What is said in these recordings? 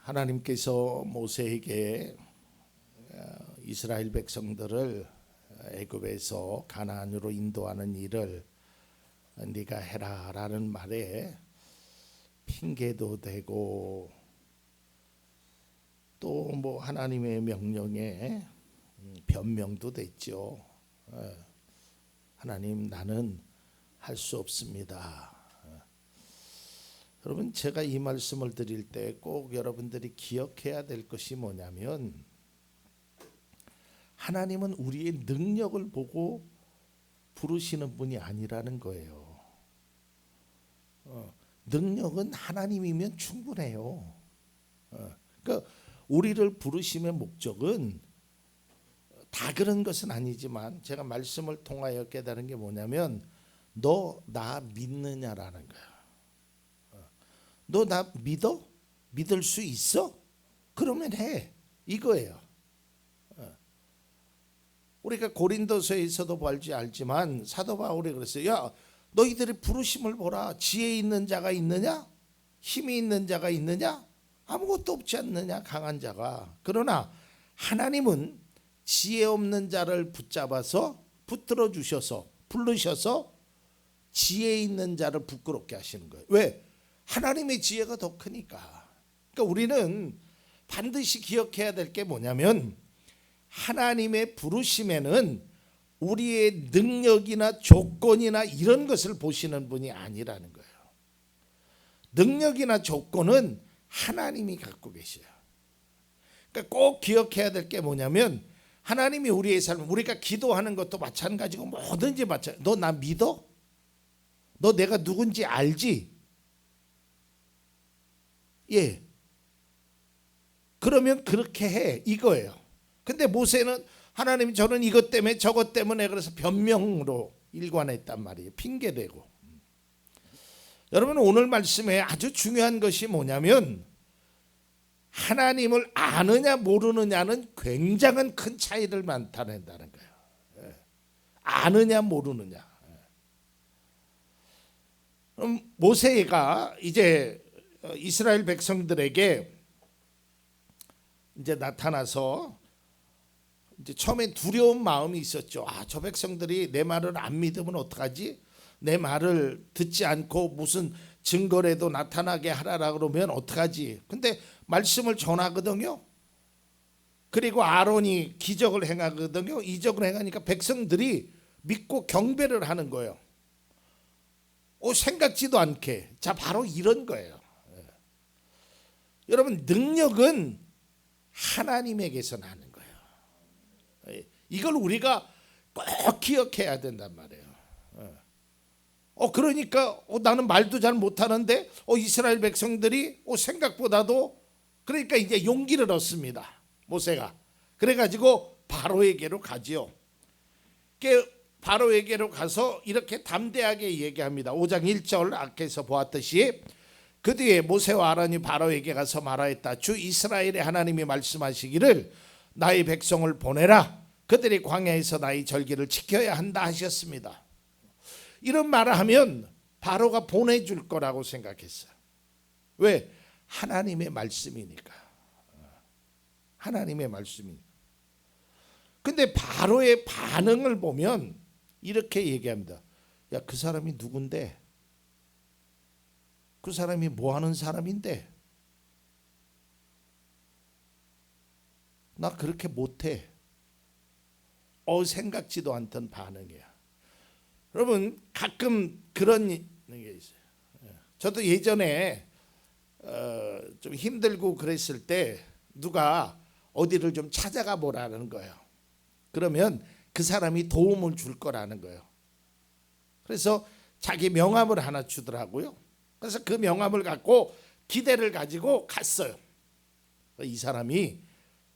하나님께서 모세에게 이스라엘 백성들을 애굽에서 가나안으로 인도하는 일을 네가 해라라는 말에 핑계도 되고 또 뭐 하나님의 명령에 변명도 됐죠. 하나님, 나는 할 수 없습니다. 여러분, 제가 이 말씀을 드릴 때 꼭 여러분들이 기억해야 될 것이 뭐냐면, 하나님은 우리의 능력을 보고 부르시는 분이 아니라는 거예요. 능력은 하나님이면 충분해요. 그러니까 우리를 부르심의 목적은 다 그런 것은 아니지만, 제가 말씀을 통하여 깨달은 게 뭐냐면, 너 나 믿느냐라는 거야. 너 나 믿어? 믿을 수 있어? 그러면 해. 이거예요. 우리가 고린도서에서도 알지만 사도 바울이 그랬어요. 야, 너희들이 부르심을 보라. 지혜 있는 자가 있느냐? 힘이 있는 자가 있느냐? 아무것도 없지 않느냐? 강한 자가. 그러나 하나님은 지혜 없는 자를 붙잡아서 붙들어 주셔서 부르셔서 지혜 있는 자를 부끄럽게 하시는 거예요. 왜? 하나님의 지혜가 더 크니까. 그러니까 우리는 반드시 기억해야 될 게 뭐냐면, 하나님의 부르심에는 우리의 능력이나 조건이나 이런 것을 보시는 분이 아니라는 거예요. 능력이나 조건은 하나님이 갖고 계셔요. 그러니까 꼭 기억해야 될 게 뭐냐면, 하나님이 우리의 삶, 우리가 기도하는 것도 마찬가지고 뭐든지 마찬가지. 너 나 믿어? 너 내가 누군지 알지? 예. 그러면 그렇게 해, 이거예요. 근데 모세는 하나님, 저는 이것 때문에 저것 때문에, 그래서 변명으로 일관했단 말이에요. 핑계대고. 여러분, 오늘 말씀에 아주 중요한 것이 뭐냐면, 하나님을 아느냐 모르느냐는 굉장한 큰 차이를 나타낸다는 거예요. 아느냐 모르느냐. 그럼 모세가 이제 이스라엘 백성들에게 이제 나타나서 이제 처음에 두려운 마음이 있었죠. 저 백성들이 내 말을 안 믿으면 어떡하지? 내 말을 듣지 않고 무슨 증거라도 나타나게 하라라 그러면 어떡하지? 근데 말씀을 전하거든요. 그리고 아론이 기적을 행하거든요. 이적을 행하니까 백성들이 믿고 경배를 하는 거예요. 생각지도 않게. 자, 바로 이런 거예요. 여러분, 능력은 하나님에게서 나는 거예요. 이걸 우리가 꼭 기억해야 된단 말이에요. 그러니까 나는 말도 잘 못하는데 이스라엘 백성들이 생각보다도, 그러니까 이제 용기를 얻습니다, 모세가. 그래가지고 바로에게로 가지요. 바로에게로 가서 이렇게 담대하게 얘기합니다. 5장 1절 앞에서 보았듯이, 그 뒤에 모세와 아론이 바로에게 가서 말하였다. 주 이스라엘의 하나님이 말씀하시기를 나의 백성을 보내라. 그들이 광야에서 나의 절기를 지켜야 한다 하셨습니다. 이런 말을 하면 바로가 보내줄 거라고 생각했어요. 왜? 하나님의 말씀이니까. 하나님의 말씀이니까. 근데 바로의 반응을 보면 이렇게 얘기합니다. 야, 그 사람이 누군데? 그 사람이 뭐 하는 사람인데? 나 그렇게 못해. 생각지도 않던 반응이야. 여러분, 가끔 그런 게 있어요. 저도 예전에 좀 힘들고 그랬을 때 누가 어디를 좀 찾아가 보라는 거예요. 그러면 그 사람이 도움을 줄 거라는 거예요. 그래서 자기 명함을 하나 주더라고요. 그래서 그 명함을 갖고 기대를 가지고 갔어요. 이 사람이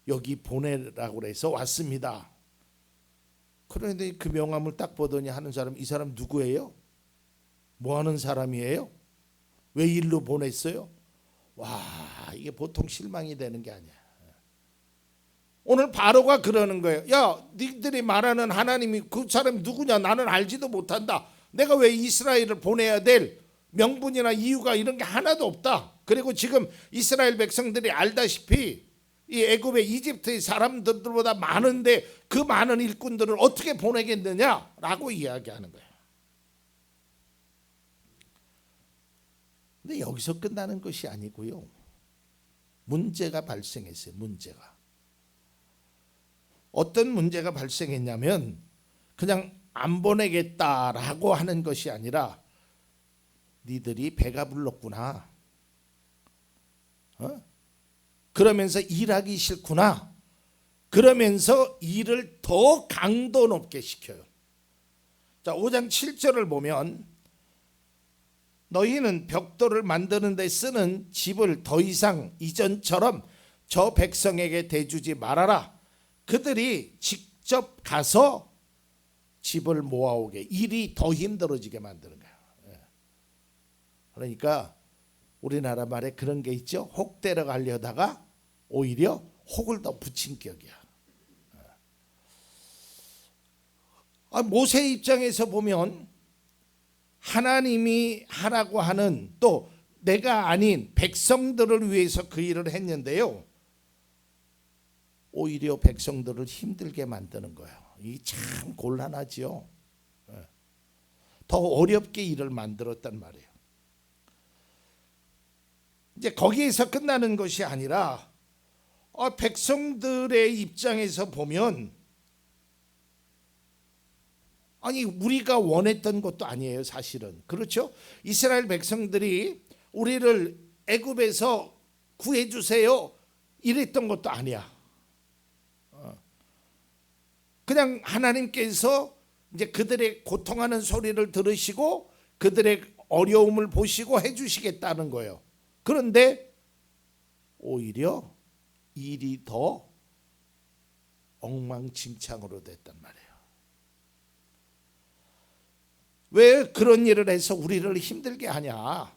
여기 보내라고 해서 왔습니다. 그런데 그 명함을 딱 보더니 하는 사람, 이 사람 누구예요? 뭐 하는 사람이에요? 왜 일로 보냈어요? 와, 이게 보통 실망이 되는 게 아니야. 오늘 바로가 그러는 거예요. 야, 니들이 말하는 하나님이 그 사람이 누구냐? 나는 알지도 못한다. 내가 왜 이스라엘을 보내야 될 명분이나 이유가 이런 게 하나도 없다. 그리고 지금 이스라엘 백성들이 알다시피 이 애굽의 이집트의 사람들보다 많은데 그 많은 일꾼들을 어떻게 보내겠느냐라고 이야기하는 거예요. 근데 여기서 끝나는 것이 아니고요. 문제가 발생했어요. 문제가. 어떤 문제가 발생했냐면 그냥 안 보내겠다라고 하는 것이 아니라 니들이 배가 불렀구나. 그러면서 일하기 싫구나. 그러면서 일을 더 강도 높게 시켜요. 자, 5장 7절을 보면 너희는 벽돌을 만드는 데 쓰는 집을 더 이상 이전처럼 저 백성에게 대주지 말아라. 그들이 직접 가서 집을 모아오게, 일이 더 힘들어지게 만드는 거예요. 그러니까 우리나라 말에 그런 게 있죠. 혹 데려가려다가 오히려 혹을 더 붙인 격이야. 모세 입장에서 보면 하나님이 하라고 하는, 또 내가 아닌 백성들을 위해서 그 일을 했는데요, 오히려 백성들을 힘들게 만드는 거예요. 이 참 곤란하지요. 더 어렵게 일을 만들었단 말이에요. 이제 거기에서 끝나는 것이 아니라 백성들의 입장에서 보면, 아니 우리가 원했던 것도 아니에요. 사실은 그렇죠. 이스라엘 백성들이 우리를 애굽에서 구해주세요 이랬던 것도 아니야. 그냥 하나님께서 이제 그들의 고통하는 소리를 들으시고 그들의 어려움을 보시고 해주시겠다는 거예요. 그런데 오히려 일이 더 엉망진창으로 됐단 말이에요. 왜 그런 일을 해서 우리를 힘들게 하냐?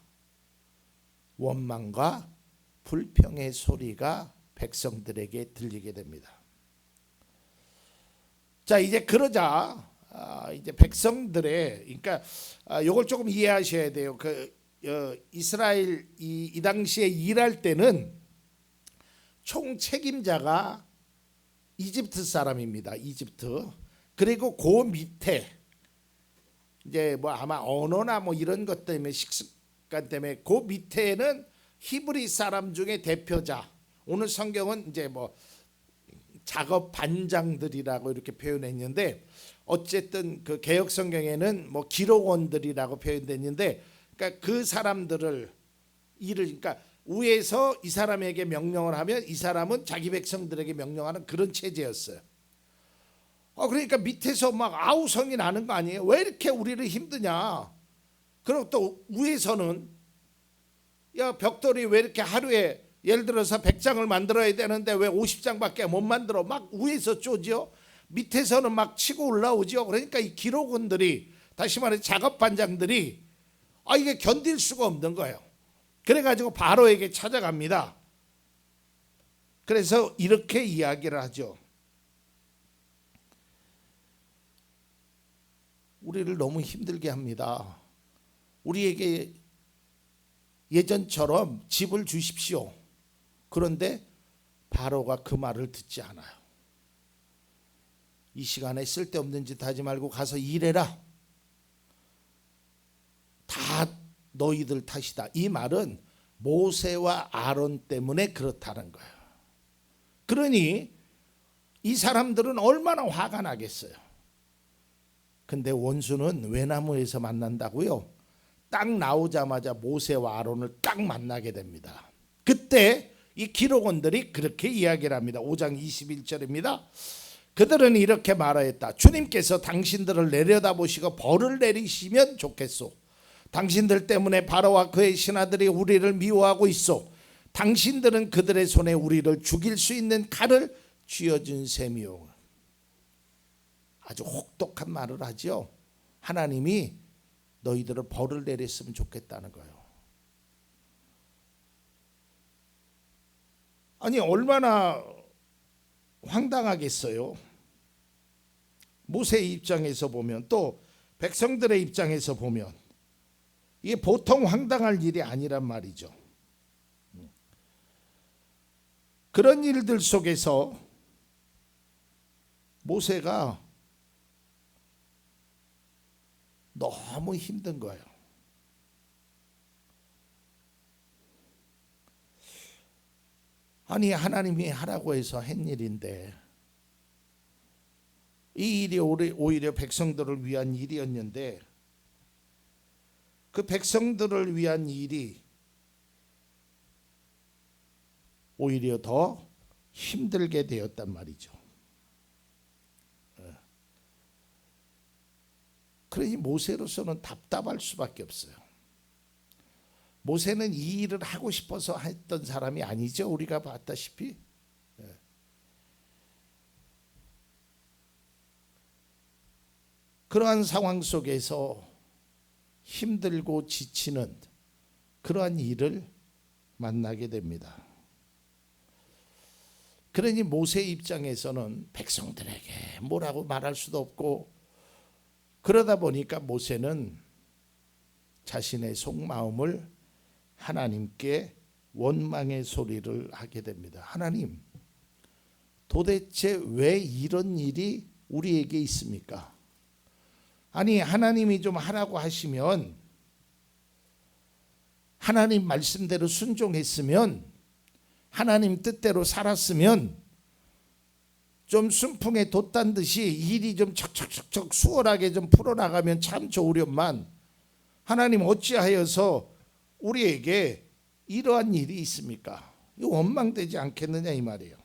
원망과 불평의 소리가 백성들에게 들리게 됩니다. 자, 이제 그러자 이제 백성들의, 그러니까 이걸 조금 이해하셔야 돼요. 이스라엘 이 당시에 일할 때는 총 책임자가 이집트 사람입니다. 이집트. 그리고 그 밑에 이제 뭐 아마 언어나 뭐 이런 것 때문에 식습관 때문에 그 밑에는 히브리 사람 중에 대표자. 오늘 성경은 이제 뭐 작업 반장들이라고 이렇게 표현했는데, 어쨌든 그 개역 성경에는 뭐 기록원들이라고 표현됐는데, 그러니까 그 사람들을 일을, 그러니까 위에서 이 사람에게 명령을 하면 이 사람은 자기 백성들에게 명령하는 그런 체제였어요. 그러니까 밑에서 막 아우성이 나는 거 아니에요? 왜 이렇게 우리를 힘드냐? 그리고 또 위에서는 야, 벽돌이 왜 이렇게 하루에 예를 들어서 100장을 만들어야 되는데 왜 50장밖에 못 만들어? 막 위에서 쪼지요. 밑에서는 막 치고 올라오죠. 그러니까 이 기록원들이, 다시 말해 작업 반장들이 이게 견딜 수가 없는 거예요. 그래가지고 바로에게 찾아갑니다. 그래서 이렇게 이야기를 하죠. 우리를 너무 힘들게 합니다. 우리에게 예전처럼 집을 주십시오. 그런데 바로가 그 말을 듣지 않아요. 이 시간에 쓸데없는 짓 하지 말고 가서 일해라. 다 너희들 탓이다. 이 말은 모세와 아론 때문에 그렇다는 거예요. 그러니 이 사람들은 얼마나 화가 나겠어요. 근데 원수는 외나무에서 만난다고요. 딱 나오자마자 모세와 아론을 딱 만나게 됩니다. 그때 이 기록원들이 그렇게 이야기를 합니다. 5장 21절입니다. 그들은 이렇게 말하였다. 주님께서 당신들을 내려다보시고 벌을 내리시면 좋겠소. 당신들 때문에 바로와 그의 신하들이 우리를 미워하고 있어. 당신들은 그들의 손에 우리를 죽일 수 있는 칼을 쥐어준 셈이요. 아주 혹독한 말을 하죠. 하나님이 너희들을 벌을 내렸으면 좋겠다는 거예요. 아니 얼마나 황당하겠어요. 모세의 입장에서 보면, 또 백성들의 입장에서 보면 이게 보통 황당할 일이 아니란 말이죠. 그런 일들 속에서 모세가 너무 힘든 거예요. 아니 하나님이 하라고 해서 한 일인데 이 일이 오히려 백성들을 위한 일이었는데 그 백성들을 위한 일이 오히려 더 힘들게 되었단 말이죠. 그러니 모세로서는 답답할 수밖에 없어요. 모세는 이 일을 하고 싶어서 했던 사람이 아니죠. 우리가 봤다시피. 그러한 상황 속에서 힘들고 지치는 그러한 일을 만나게 됩니다. 그러니 모세 입장에서는 백성들에게 뭐라고 말할 수도 없고 그러다 보니까 모세는 자신의 속마음을 하나님께 원망의 소리를 하게 됩니다. 하나님, 도대체 왜 이런 일이 우리에게 있습니까? 아니 하나님이 좀 하라고 하시면 하나님 말씀대로 순종했으면 하나님 뜻대로 살았으면 좀 순풍에 돛단 듯이 일이 좀 척척척척 수월하게 좀 풀어나가면 참 좋으련만 하나님 어찌하여서 우리에게 이러한 일이 있습니까? 이거 원망되지 않겠느냐 이 말이에요.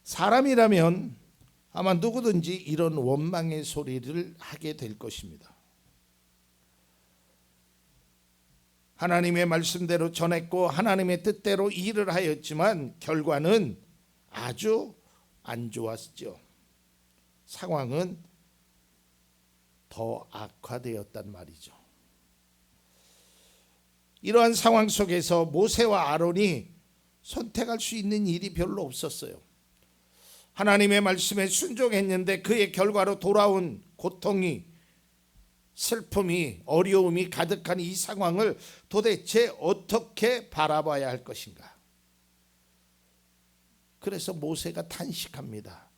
사람이라면 아마 누구든지 이런 원망의 소리를 하게 될 것입니다. 하나님의 말씀대로 전했고 하나님의 뜻대로 일을 하였지만 결과는 아주 안 좋았죠. 상황은 더 악화되었단 말이죠. 이러한 상황 속에서 모세와 아론이 선택할 수 있는 일이 별로 없었어요. 하나님의 말씀에 순종했는데 그의 결과로 돌아온 고통이, 슬픔이, 어려움이 가득한 이 상황을 도대체 어떻게 바라봐야 할 것인가? 그래서 모세가 탄식합니다.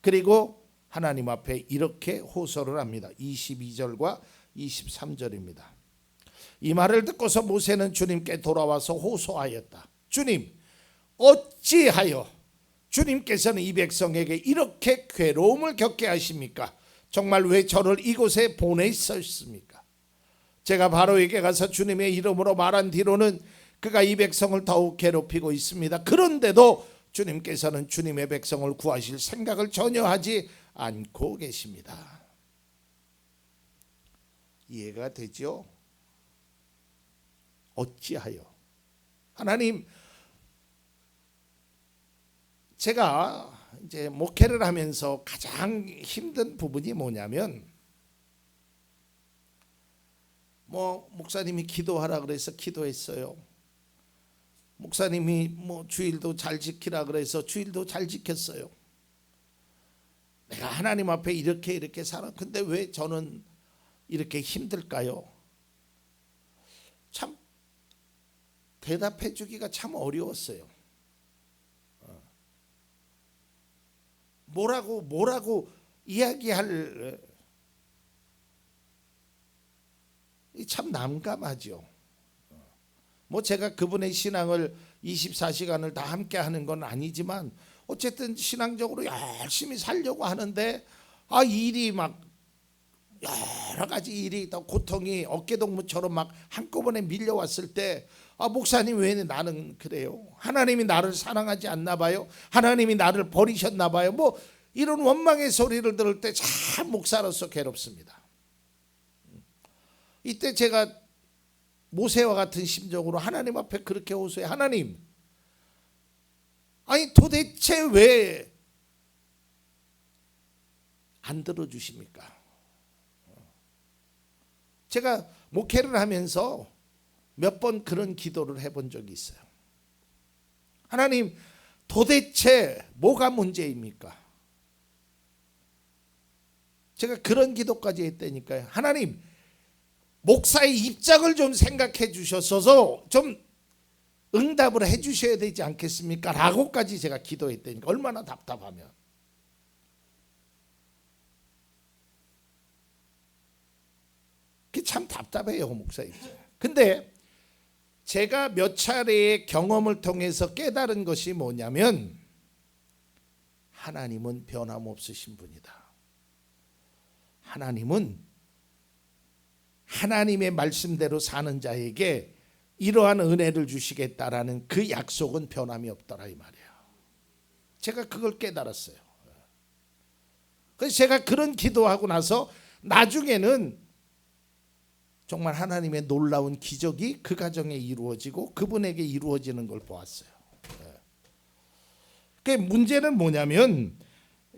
그리고 하나님 앞에 이렇게 호소를 합니다. 22절과 23절입니다. 이 말을 듣고서 모세는 주님께 돌아와서 호소하였다. 주님, 어찌하여 주님께서는 이 백성에게 이렇게 괴로움을 겪게 하십니까? 정말 왜 저를 이곳에 보내셨습니까? 제가 바로에게 가서 주님의 이름으로 말한 뒤로는 그가 이 백성을 더욱 괴롭히고 있습니다. 그런데도 주님께서는 주님의 백성을 구하실 생각을 전혀 하지 않고 계십니다. 이해가 되죠? 어찌하여? 하나님, 제가 이제 목회를 하면서 가장 힘든 부분이 뭐냐면 목사님이 기도하라 그래서 기도했어요. 목사님이 주일도 잘 지키라 그래서 주일도 잘 지켰어요. 내가 하나님 앞에 이렇게 살아. 근데 왜 저는 이렇게 힘들까요? 참 대답해 주기가 참 어려웠어요. 뭐라고 이야기할 참 난감하죠. 제가 그분의 신앙을 24시간을 다 함께 하는 건 아니지만 어쨌든 신앙적으로 열심히 살려고 하는데 일이 막 여러 가지 일이 또 고통이 어깨동무처럼 막 한꺼번에 밀려왔을 때 목사님 왜 나는 그래요? 하나님이 나를 사랑하지 않나 봐요? 하나님이 나를 버리셨나 봐요? 이런 원망의 소리를 들을 때 참 목사로서 괴롭습니다. 이때 제가 모세와 같은 심정으로 하나님 앞에 그렇게 호소해. 하나님, 아니 도대체 왜 안 들어주십니까? 제가 목회를 하면서 몇 번 그런 기도를 해본 적이 있어요. 하나님, 도대체 뭐가 문제입니까? 제가 그런 기도까지 했다니까요. 하나님, 목사의 입장을 좀 생각해 주셔서 좀 응답을 해주셔야 되지 않겠습니까? 라고까지 제가 기도했다니까. 얼마나 답답하면. 그게 참 답답해요, 목사님. 근데 제가 몇 차례의 경험을 통해서 깨달은 것이 뭐냐면, 하나님은 변함없으신 분이다. 하나님은 하나님의 말씀대로 사는 자에게 이러한 은혜를 주시겠다라는 그 약속은 변함이 없더라, 이 말이에요. 제가 그걸 깨달았어요. 그래서 제가 그런 기도하고 나서 나중에는 정말 하나님의 놀라운 기적이 그 가정에 이루어지고 그분에게 이루어지는 걸 보았어요. 그 문제는 뭐냐면,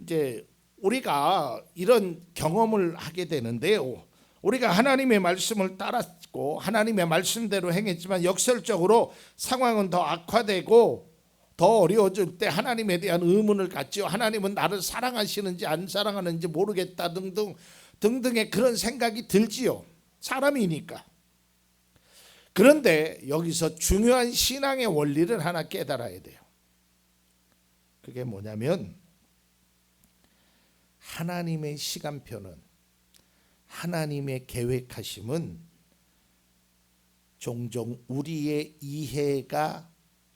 이제 우리가 이런 경험을 하게 되는데요. 우리가 하나님의 말씀을 따랐고 하나님의 말씀대로 행했지만 역설적으로 상황은 더 악화되고 더 어려워질 때 하나님에 대한 의문을 갖지요. 하나님은 나를 사랑하시는지 안 사랑하는지 모르겠다 등등의 그런 생각이 들지요. 사람이니까. 그런데 여기서 중요한 신앙의 원리를 하나 깨달아야 돼요. 그게 뭐냐면, 하나님의 시간표는, 하나님의 계획하심은 종종 우리의 이해가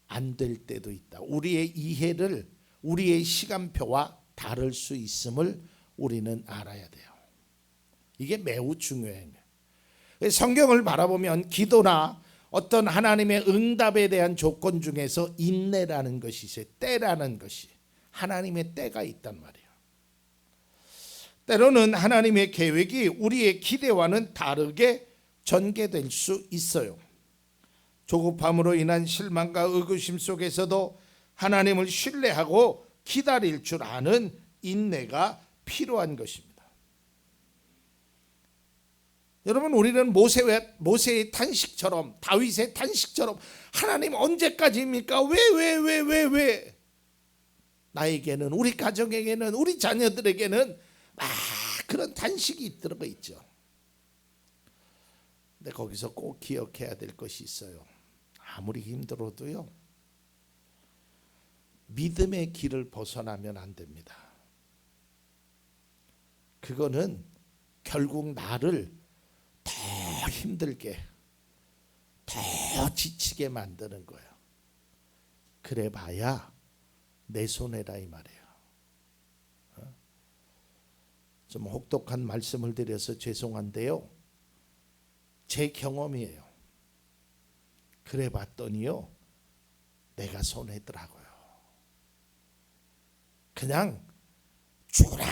안 될 때도 있다. 우리의 이해를 우리의 시간표와 다를 수 있음을 우리는 알아야 돼요. 이게 매우 중요해요. 성경을 바라보면 기도나 어떤 하나님의 응답에 대한 조건 중에서 인내라는 것이 있어요. 때라는 것이. 하나님의 때가 있단 말이에요. 때로는 하나님의 계획이 우리의 기대와는 다르게 전개될 수 있어요. 조급함으로 인한 실망과 의구심 속에서도 하나님을 신뢰하고 기다릴 줄 아는 인내가 필요한 것입니다. 여러분, 우리는 모세의 탄식처럼, 다윗의 탄식처럼, 하나님 언제까지입니까? 왜? 나에게는, 우리 가정에게는, 우리 자녀들에게는 그런 탄식이 들어가 있죠. 근데 거기서 꼭 기억해야 될 것이 있어요. 아무리 힘들어도요, 믿음의 길을 벗어나면 안 됩니다. 그거는 결국 나를 더 힘들게, 더 지치게 만드는 거예요. 그래 봐야 내 손해다, 이 말이에요. 좀 혹독한 말씀을 드려서 죄송한데요, 제 경험이에요. 그래 봤더니요, 내가 손해더라고요. 그냥 죽으나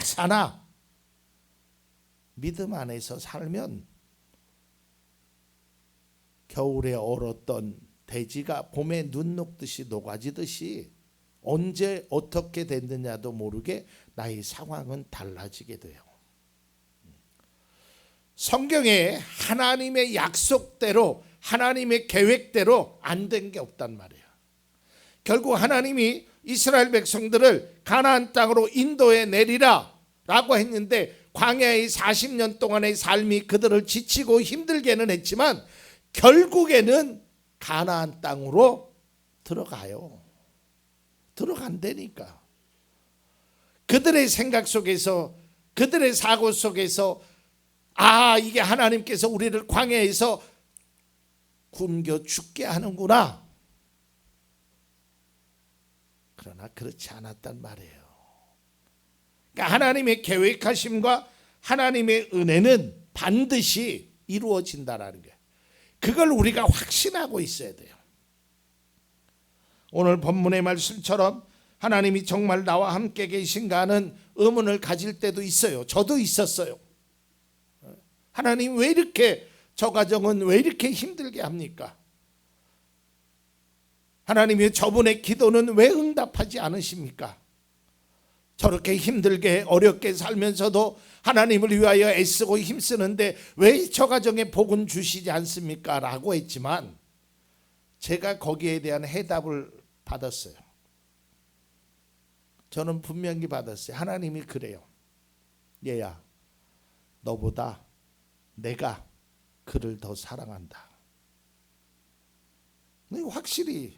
사나 믿음 안에서 살면 겨울에 얼었던 돼지가 봄에 눈 녹듯이 녹아지듯이 언제 어떻게 됐느냐도 모르게 나의 상황은 달라지게 돼요. 성경에 하나님의 약속대로, 하나님의 계획대로 안 된 게 없단 말이에요. 결국 하나님이 이스라엘 백성들을 가나안 땅으로 인도해 내리라 라고 했는데, 광야의 40년 동안의 삶이 그들을 지치고 힘들게는 했지만 결국에는 가나안 땅으로 들어가요. 들어간다니까. 그들의 생각 속에서, 그들의 사고 속에서, 이게 하나님께서 우리를 광야에서 굶겨 죽게 하는구나. 그러나 그렇지 않았단 말이에요. 그러니까 하나님의 계획하심과 하나님의 은혜는 반드시 이루어진다라는 거예요. 그걸 우리가 확신하고 있어야 돼요. 오늘 본문의 말씀처럼 하나님이 정말 나와 함께 계신가 하는 의문을 가질 때도 있어요. 저도 있었어요. 하나님 왜 이렇게, 저 가정은 왜 이렇게 힘들게 합니까? 하나님이 저분의 기도는 왜 응답하지 않으십니까? 저렇게 힘들게 어렵게 살면서도 하나님을 위하여 애쓰고 힘쓰는데 왜 저 가정에 복은 주시지 않습니까? 라고 했지만 제가 거기에 대한 해답을 받았어요. 저는 분명히 받았어요. 하나님이 그래요. 얘야, 너보다 내가 그를 더 사랑한다. 확실히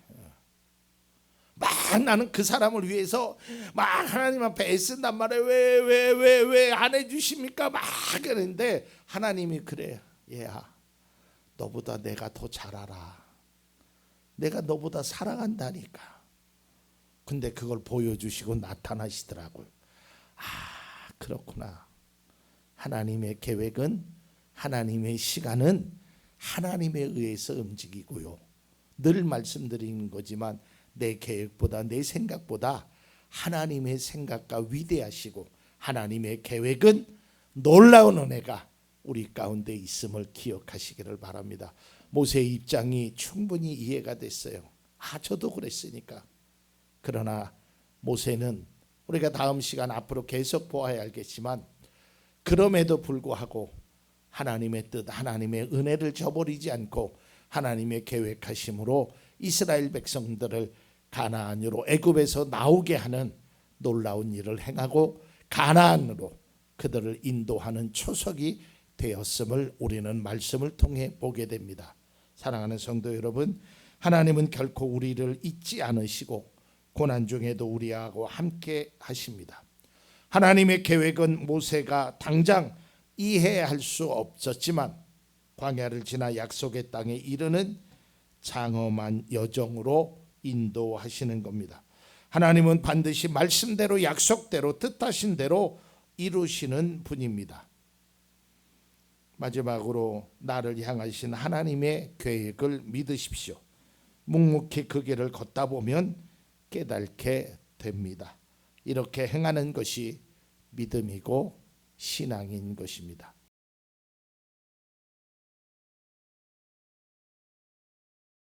막 나는 그 사람을 위해서 막 하나님 앞에 애쓴단 말이에요. 왜 안 해주십니까? 막 그러는데 하나님이 그래, 얘야, 너보다 내가 더 잘 알아. 내가 너보다 사랑한다니까. 근데 그걸 보여주시고 나타나시더라고요. 아, 그렇구나. 하나님의 계획은, 하나님의 시간은 하나님에 의해서 움직이고요. 늘 말씀드리는 거지만 내 계획보다, 내 생각보다 하나님의 생각과 위대하시고 하나님의 계획은 놀라운 은혜가 우리 가운데 있음을 기억하시기를 바랍니다. 모세의 입장이 충분히 이해가 됐어요. 저도 그랬으니까. 그러나 모세는, 우리가 다음 시간 앞으로 계속 보아야 알겠지만, 그럼에도 불구하고 하나님의 뜻, 하나님의 은혜를 저버리지 않고 하나님의 계획하심으로 이스라엘 백성들을 가나안으로, 애굽에서 나오게 하는 놀라운 일을 행하고 가나안으로 그들을 인도하는 초석이 되었음을 우리는 말씀을 통해 보게 됩니다. 사랑하는 성도 여러분, 하나님은 결코 우리를 잊지 않으시고 고난 중에도 우리하고 함께 하십니다. 하나님의 계획은 모세가 당장 이해할 수 없었지만 광야를 지나 약속의 땅에 이르는 장엄한 여정으로 인도하시는 겁니다. 하나님은 반드시 말씀대로, 약속대로, 뜻하신 대로 이루시는 분입니다. 마지막으로 나를 향하신 하나님의 계획을 믿으십시오. 묵묵히 그 길을 걷다 보면 깨닫게 됩니다. 이렇게 행하는 것이 믿음이고 신앙인 것입니다.